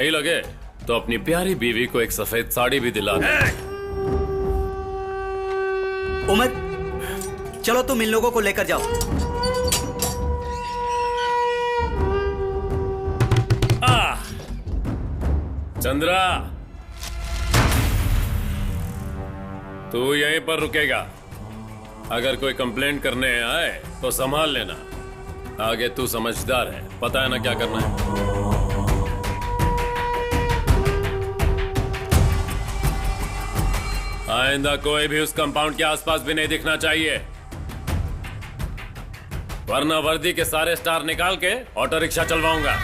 नहीं लगे तो अपनी प्यारी बीवी को एक सफेद साड़ी भी दिला दे। उमर, चलो तुम इन लोगों को लेकर जाओ। चंद्रा, तू यहीं पर रुकेगा। अगर कोई कंप्लेंट करने आए तो संभाल लेना। आगे तू समझदार है, पता है ना क्या करना है। आइंदा कोई भी उस कंपाउंड के आसपास भी नहीं दिखना चाहिए, वरना वर्दी के सारे स्टार निकाल के ऑटो रिक्शा चलवाऊंगा।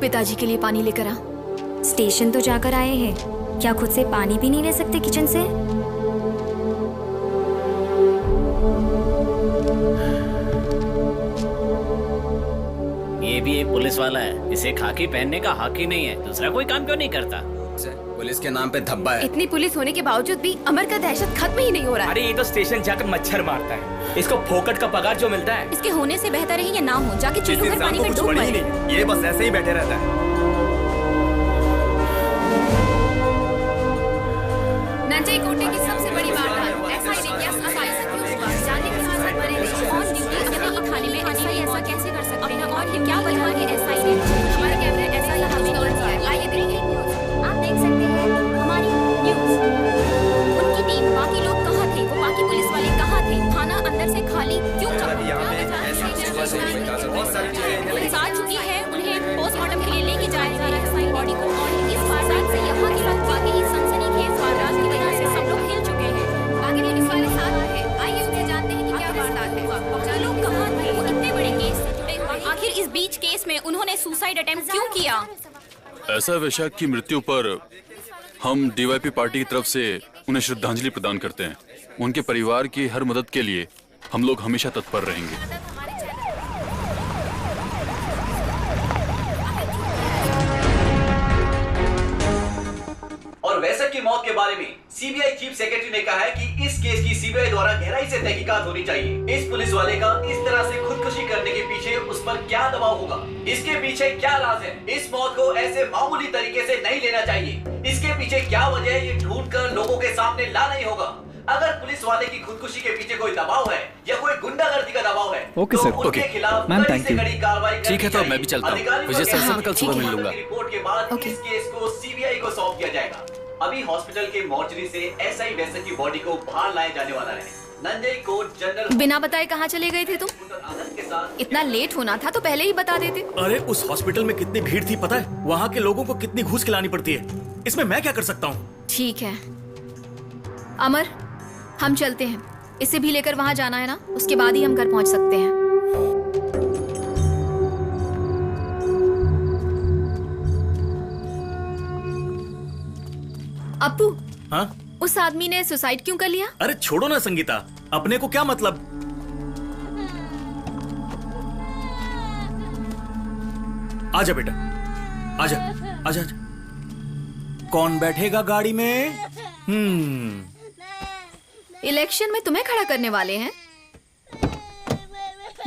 पिताजी के लिए पानी लेकर आ। स्टेशन तो जाकर आए हैं, क्या खुद से पानी भी नहीं ले सकते किचन से? ये भी एक पुलिस वाला है, इसे खाकी पहनने का हक ही नहीं है। दूसरा कोई काम क्यों नहीं करता? पुलिस के नाम पे धब्बा है। इतनी पुलिस होने के बावजूद भी अमर का दहशत खत्म ही नहीं हो रहा है। अरे ये तो स्टेशन जाकर मच्छर मारता है, इसको फोकट का पगार जो मिलता है। इसके होने से बेहतर है ये ना हो, जाके चुल्लू भर पानी में डूब मरे। ये बस ऐसे ही बैठे रहता है। नंजय कोटे की सबसे बड़ी वारदात, ऐसा ही नहीं किया, ऐसा क्यों हुआ? जाने के साथ मरे नहीं, ऑन ड्यूटी अपने ही थाने में ऐसा ही ऐसा कैसे कर सकते हैं? और ये क्या वजह है कि ऐसा ही हमारे कैमरे ऐसा ही हमें नहीं किया है। आइए देखिए, आप देख सकते हैं हमारी न्यूज। उनकी टीम, बाकी लोग कहाँ थे? वो बाकी पुलिस वाले कहाँ थे? थाना अंदर से खाली क्यों रहा? आ चुकी है, उन्हें पोस्टमार्टम के लिए लेके जाया जा रहा है बॉडी को। और इस वारदात से यहाँ के लोग वाकई सनसनीखेज वारदात की वजह से सब लोग हिल चुके हैं। बाकी पुलिस वाले साथ हैं, आइए उन्हें जानते हैं कि क्या वारदात है। वो लोग कहाँ थे? वो इतने बड़े केस से जुड़े हुए, आखिर इस बीच केस में उन्होंने सुसाइड अटेम्प्ट क्यों किया? ऐसा वैशाख की मृत्यु पर हम डीवाईपी पार्टी की तरफ से उन्हें श्रद्धांजलि प्रदान करते हैं। उनके परिवार की हर मदद के लिए हम लोग हमेशा तत्पर रहेंगे। और वैशक की मौत के बारे में सीबीआई चीफ सेक्रेटरी ने कहा है कि इस केस की सीबीआई द्वारा गहराई से तहकीकात होनी चाहिए। इस पुलिस वाले का इस तरह से खुदकुशी करने के पीछे उस पर क्या दबाव होगा? इसके पीछे क्या राज है? इस मौत को ऐसे मामूली तरीके से नहीं लेना चाहिए। इसके पीछे क्या वजह है, ये ढूंढ कर लोगों के सामने ला नहीं होगा। अगर पुलिस वाले की खुदकुशी के पीछे कोई दबाव है या कोई गुंडागर्दी का दबाव है, ओके तो सर, उनके ओके खिलाफ मैम, कड़ी थैंक से यू। कड़ी कार्रवाई करनी ठीक है, तो चाहिए। मैं भी चलता हूँ। अधिकारियों विजय सर से का मैं कल कहना सुबह है मिल लूंगा। कि रिपोर्ट के बाद ओके। इस केस को सीबीआई को सौंप दिया जाएगा। अभी हॉस्पिटल के मॉर्चरी से एसआई वैशक की बॉडी को बाहर लाया जाने वाला है। नंजय कोट जनरल बिना बताए कहाँ चले गए थे तुम? आनंद के साथ इतना लेट होना था तो पहले ही बता देते। अरे उस हॉस्पिटल में कितनी भीड़ थी पता है? वहाँ के लोगों को कितनी घूस खिलानी पड़ती है। इसमें मैं क्या कर सकता हूँ? ठीक है अमर, हम चलते हैं। इसे भी लेकर वहां जाना है ना, उसके बाद ही हम घर पहुंच सकते हैं। अप्पू, हाँ? उस आदमी ने सुसाइड क्यों कर लिया? अरे छोड़ो ना संगीता, अपने को क्या मतलब? आजा बेटा, आजा आजा आजा। कौन बैठेगा गाड़ी में? इलेक्शन में तुम्हें खड़ा करने वाले हैं?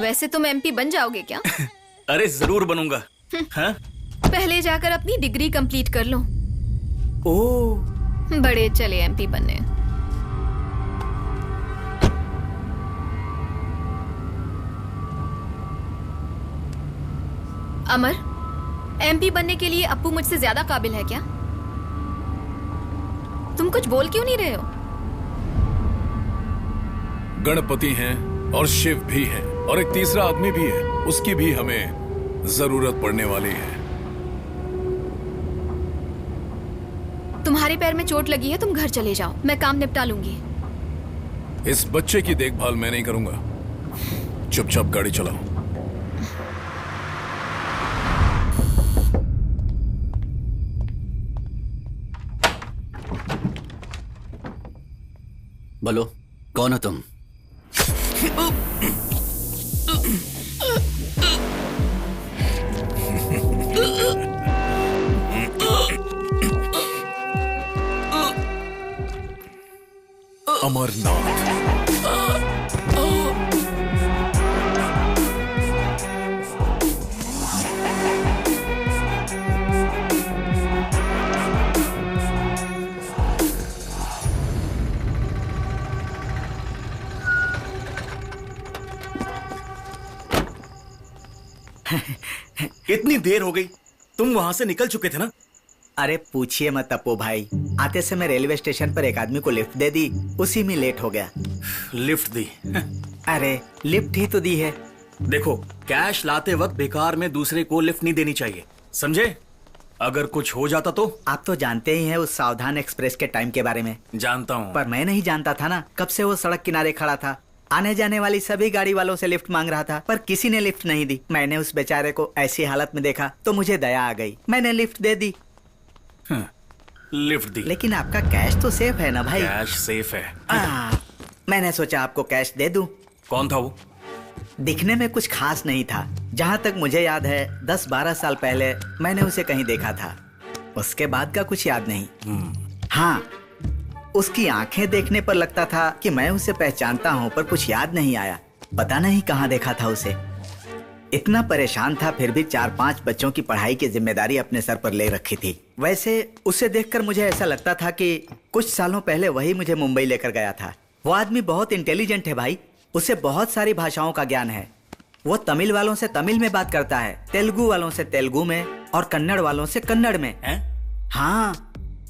वैसे तुम एमपी बन जाओगे क्या? अरे जरूर बनूंगा। हाँ? पहले जाकर अपनी डिग्री कंप्लीट कर लो। ओह, बड़े चले एमपी बनने। अमर, एमपी बनने के लिए अप्पू मुझसे ज्यादा काबिल है क्या? तुम कुछ बोल क्यों नहीं रहे हो? गणपति हैं और शिव भी हैं और एक तीसरा आदमी भी है, उसकी भी हमें जरूरत पड़ने वाली है। तुम्हारे पैर में चोट लगी है, तुम घर चले जाओ, मैं काम निपटा लूंगी। इस बच्चे की देखभाल मैं नहीं करूंगा। चुपचाप गाड़ी चलाओ। बोलो, कौन हो तुम? अमरनाथ। इतनी देर हो गई, तुम वहां से निकल चुके थे ना? अरे पूछिए मत अपो भाई, आते समय रेलवे स्टेशन पर एक आदमी को लिफ्ट दे दी, उसी में लेट हो गया। लिफ्ट दी? अरे लिफ्ट ही तो दी है। देखो, कैश लाते वक्त बेकार में दूसरे को लिफ्ट नहीं देनी चाहिए, समझे? अगर कुछ हो जाता तो? आप तो जानते ही हैं उस सावधान एक्सप्रेस के टाइम के बारे में। जानता हूँ, पर मैं नहीं जानता था ना, कब से वो सड़क किनारे खड़ा था, आने जाने वाली सभी गाड़ी वालों से लिफ्ट मांग रहा था, पर किसी ने लिफ्ट नहीं दी। मैंने उस बेचारे को ऐसी हालत में देखा तो मुझे दया आ गई, मैंने लिफ्ट दे दी। लिफ्ट दी। लेकिन आपका कैश तो सेफ है ना भाई? कैश सेफ है। मैंने सोचा आपको कैश दे दूं। कौन था वो? दिखने में कुछ खास नहीं था, जहाँ तक मुझे याद है 10-12 साल पहले मैंने उसे कहीं देखा था, उसके बाद का कुछ याद नहीं। हाँ, उसकी आंखें देखने पर लगता था कि मैं उसे पहचानता हूँ, पर कुछ याद नहीं आया, पता नहीं कहाँ देखा था उसे। इतना परेशान था, फिर भी 4-5 बच्चों की पढ़ाई की जिम्मेदारी अपने सर पर ले रखी थी। वैसे उसे देखकर मुझे ऐसा लगता था कि कुछ सालों पहले वही मुझे मुंबई लेकर गया था। वो आदमी बहुत इंटेलिजेंट है भाई, उसे बहुत सारी भाषाओं का ज्ञान है। वो तमिल वालों से तमिल में बात करता है, तेलुगु वालों से तेलुगु में, और कन्नड़ वालों से कन्नड़ में। हाँ,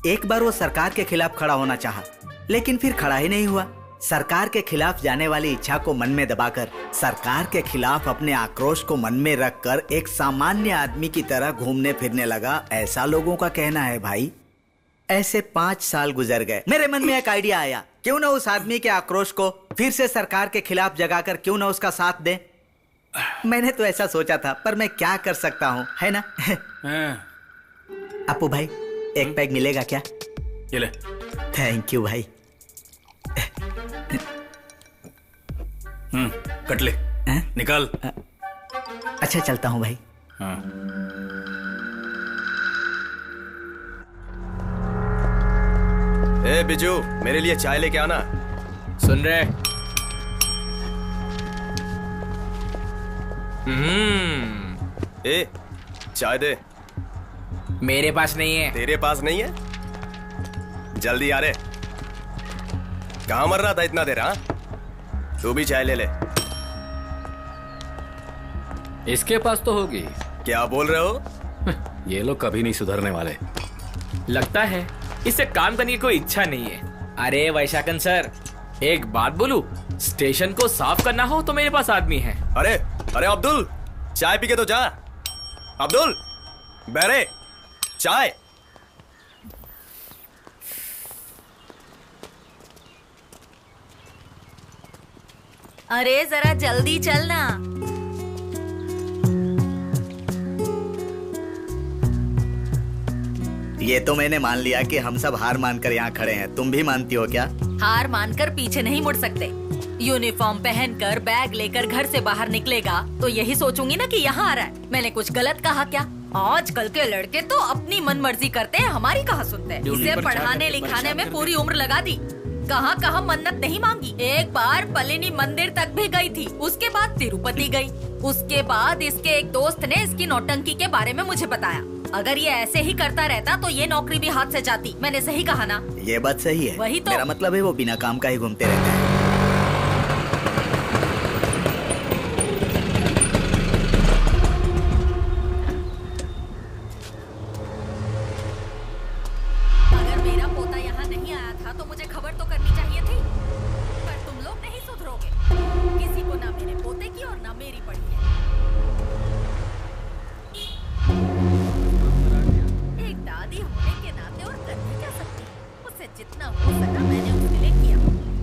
एक बार वो सरकार के खिलाफ खड़ा होना चाहा, लेकिन फिर खड़ा ही नहीं हुआ। सरकार के खिलाफ जाने वाली इच्छा को मन में दबाकर, सरकार के खिलाफ अपने आक्रोश को मन में रखकर एक सामान्य आदमी की तरह घूमने फिरने लगा, ऐसा लोगों का कहना है भाई। ऐसे 5 साल गुजर गए, मेरे मन में एक आइडिया आया, क्यों ना उस आदमी के आक्रोश को फिर से सरकार के खिलाफ जगाकर क्यों ना उसका साथ दे। मैंने तो ऐसा सोचा था, पर मैं क्या कर सकता हूँ, है ना? अपू भाई, एक पैग मिलेगा क्या? ये ले। थैंक यू भाई। कट ले। निकाल। अच्छा, चलता हूँ भाई। ए बिजू, मेरे लिए चाय लेके आना। सुन रहे? ए, चाय दे। मेरे पास नहीं है। तेरे पास नहीं है? जल्दी आ रे। कहाँ मर रहा था इतना देर? हाँ, तू भी चाय ले ले। इसके पास तो होगी। क्या बोल रहे हो? ये लोग कभी नहीं सुधरने वाले। लगता है इससे काम करने की कोई इच्छा नहीं है। अरे वैशाखन सर, एक बात बोलूं, स्टेशन को साफ करना हो तो मेरे पास आदमी है। अरे अरे अब्दुल, चाय पी के तो जा। अब्दुल, बेरे, चाय। अरे जरा जल्दी चलना। ये तो मैंने मान लिया कि हम सब हार मानकर यहाँ खड़े हैं, तुम भी मानती हो क्या? हार मानकर पीछे नहीं मुड़ सकते। यूनिफॉर्म पहनकर बैग लेकर घर से बाहर निकलेगा तो यही सोचूंगी ना कि यहाँ आ रहा है। मैंने कुछ गलत कहा क्या? आजकल के लड़के तो अपनी मन मर्जी करते हैं, हमारी कहाँ सुनते हैं। इसे पढ़ाने लिखाने में पूरी उम्र लगा दी, कहाँ कहाँ मन्नत नहीं मांगी। एक बार पलिनी मंदिर तक भी गई थी, उसके बाद तिरुपति गई, उसके बाद इसके एक दोस्त ने इसकी नौटंकी के बारे में मुझे बताया। अगर ये ऐसे ही करता रहता तो ये नौकरी भी हाथ से जाती। मैंने सही कहा ना? ये बात सही है। वही तो। मेरा मतलब है वो बिना काम का ही घूमते रहते हैं।